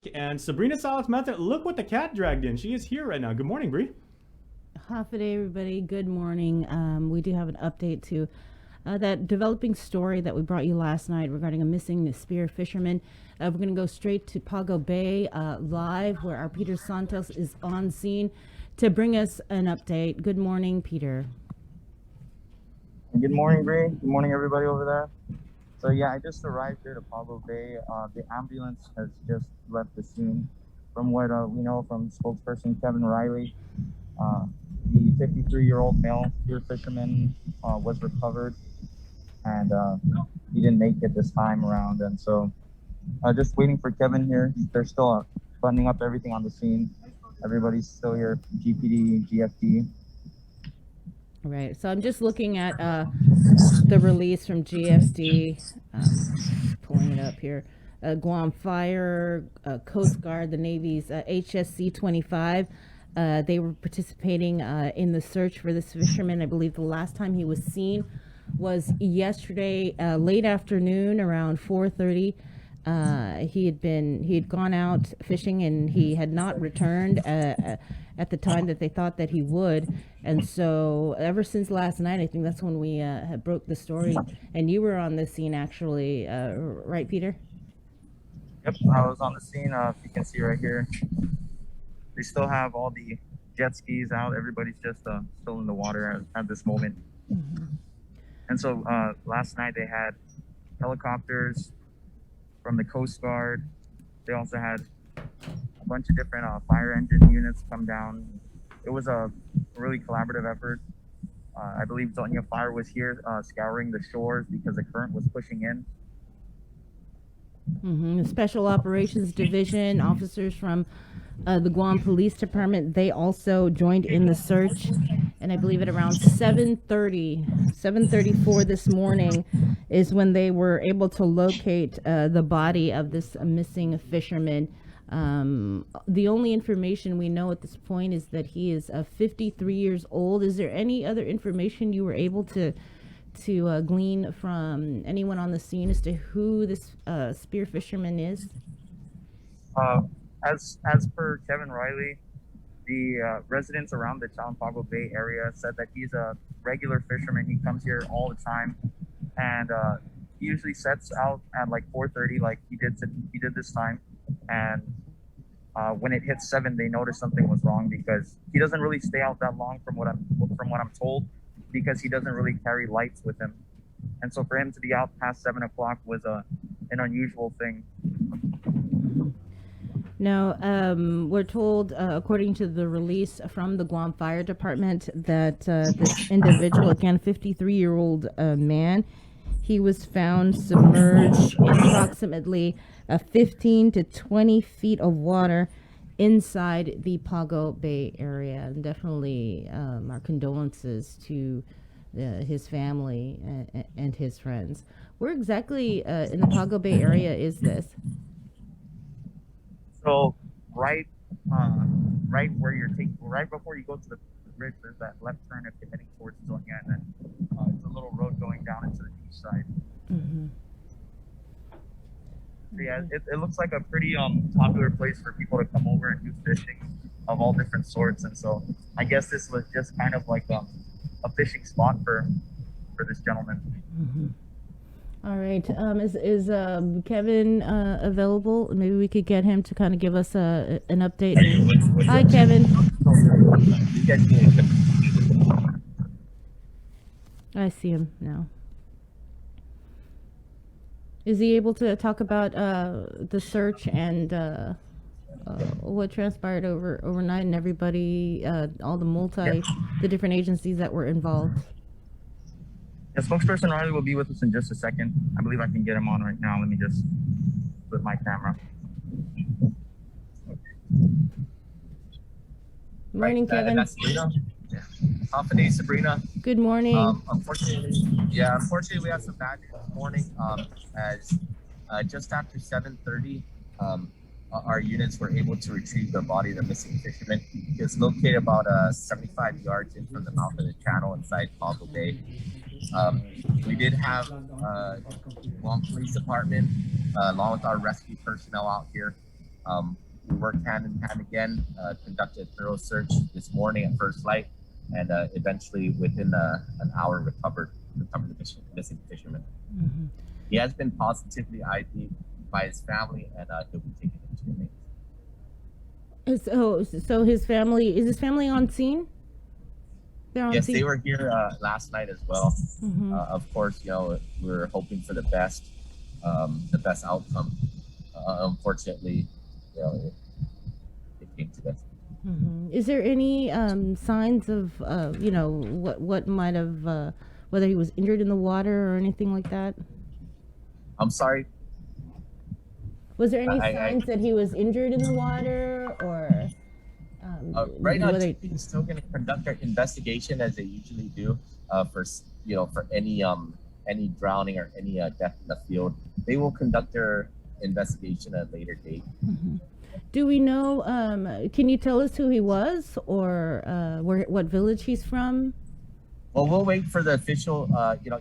And Sabrina Salas Method, look what the cat dragged in. She is here right now. Good morning, Bree. Half a day, everybody. Good morning. We do have an update to that developing story that we brought you last night regarding a missing spear fisherman. We're going to go straight to Pago Bay live, where our Peter Santos is on scene to bring us an update. Good morning, Peter. Good morning, Bree. Good morning, everybody over there. So yeah, I just arrived here to Pago Bay. The ambulance has just left the scene. From what we know from spokesperson Kevin Riley, the 53-year-old male spear fisherman was recovered, and he didn't make it this time around. And so, just waiting for Kevin here. They're still buttoning up everything on the scene. Everybody's still here. GPD, GFD. Right. So I'm just looking at the release from GFD, pulling it up here. Guam Fire, Coast Guard, the Navy's HSC 25. They were participating in the search for this fisherman. I believe the last time he was seen was yesterday, late afternoon, around 4:30. He had gone out fishing and he had not returned at the time that they thought that he would. And so ever since last night, I think that's when we had broke the story. And you were on the scene, actually, right, Peter? Yep, I was on the scene. If you can see right here, they still have all the jet skis out. Everybody's just still in the water at this moment. Mm-hmm. And so last night they had helicopters from the Coast Guard. They also had a bunch of different fire engine units come down. It was a really collaborative effort. I believe Zonia Fire was here scouring the shores because the current was pushing in. Mm-hmm. The Special Operations Division, officers from the Guam Police Department, they also joined in the search. And I believe at around 7:34 this morning is when they were able to locate the body of this missing fisherman. The only information we know at this point is that he is 53 years old. Is there any other information you were able to glean from anyone on the scene as to who this spear fisherman is? As per Kevin Riley, the residents around the Pago Bay area said that he's a regular fisherman. He comes here all the time, and he usually sets out at like 4:30, like he did this time. And when it hit 7, they noticed something was wrong because he doesn't really stay out that long, from what I'm told, because he doesn't really carry lights with him. And so for him to be out past 7 o'clock was an unusual thing. Now, we're told, according to the release from the Guam Fire Department, that this individual, again, 53-year-old man, he was found submerged in approximately 15 to 20 feet of water inside the Pago Bay area. And definitely our condolences to his family and his friends. Where exactly in the Pago Bay area is this? So right where you're right before you go to the bridge, there's that left turn if you're heading towards Zonia, and then it's a little road going down into the beach side. Mm-hmm. So yeah, it looks like a pretty popular place for people to come over and do fishing of all different sorts, and so I guess this was just kind of like a fishing spot for this gentleman. Mm-hmm. All right. Is Kevin available? Maybe we could get him to kind of give us an update. Hi, Kevin. I see him now. Is he able to talk about the search and what transpired overnight and everybody, all the different agencies that were involved? Yeah, Spokesperson Riley will be with us in just a second. I believe I can get him on right now. Let me just flip my camera. Morning, Kevin. That's Sabrina. Yeah. Half a day, Sabrina. Good morning. Unfortunately, we have some bad news this morning. As just after 7:30, our units were able to retrieve the body of the missing fisherman. He was located about 75 yards in from the mouth of the channel inside Pago Bay. We did have Guam Police Department, along with our rescue personnel out here. We worked hand in hand again, conducted a thorough search this morning at first light, and eventually within an hour recovered the missing fisherman. Mm-hmm. He has been positively ID'd by his family, and he'll be taken into remains. So his family, is his family on scene? They're on Yes, scene? they were here last night as well. Mm-hmm. Of course, we're hoping for the best outcome. Unfortunately, it came to this. Mm-hmm. Is there any signs of what might have whether he was injured in the water or anything like that? I'm sorry. Was there any signs that he was injured in the water, or right now, GP is still going to conduct their investigation as they usually do for any drowning or any death in the field. They will conduct their investigation at a later date. Mm-hmm. Do we know? Can you tell us who he was, or what village he's from? Well, we'll wait for the official.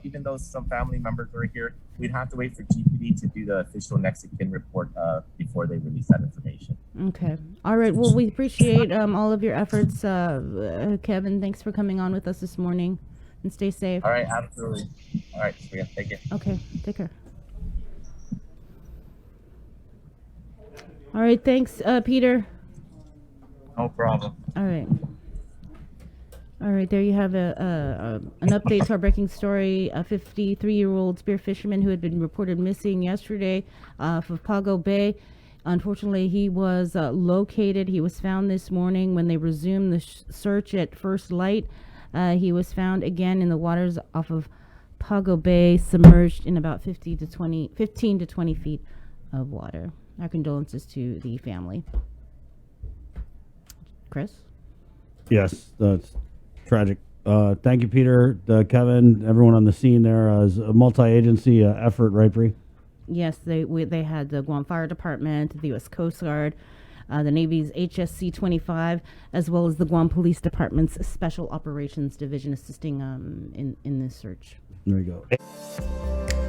Even though some family members were here, we'd have to wait for GPD to do the official next of kin report before they release that information. Okay. All right. Well, we appreciate all of your efforts, Kevin. Thanks for coming on with us this morning, and stay safe. All right. Absolutely. All right. Yeah. Thank you. Okay. Take care. All right. Thanks, Peter. No problem. All right. All right, there you have an update to our breaking story. A 53-year-old spear fisherman who had been reported missing yesterday off of Pago Bay. Unfortunately, he was located. He was found this morning when they resumed the search at first light. He was found again in the waters off of Pago Bay, submerged in about 15 to 20 feet of water. Our condolences to the family. Chris? Yes, that's tragic. Thank you, Peter, Kevin, everyone on the scene there. As a multi-agency effort, right, Bree? Yes, they had the Guam Fire Department, the U.S. Coast Guard, the Navy's HSC 25, as well as the Guam Police Department's Special Operations Division assisting in this search. There you go.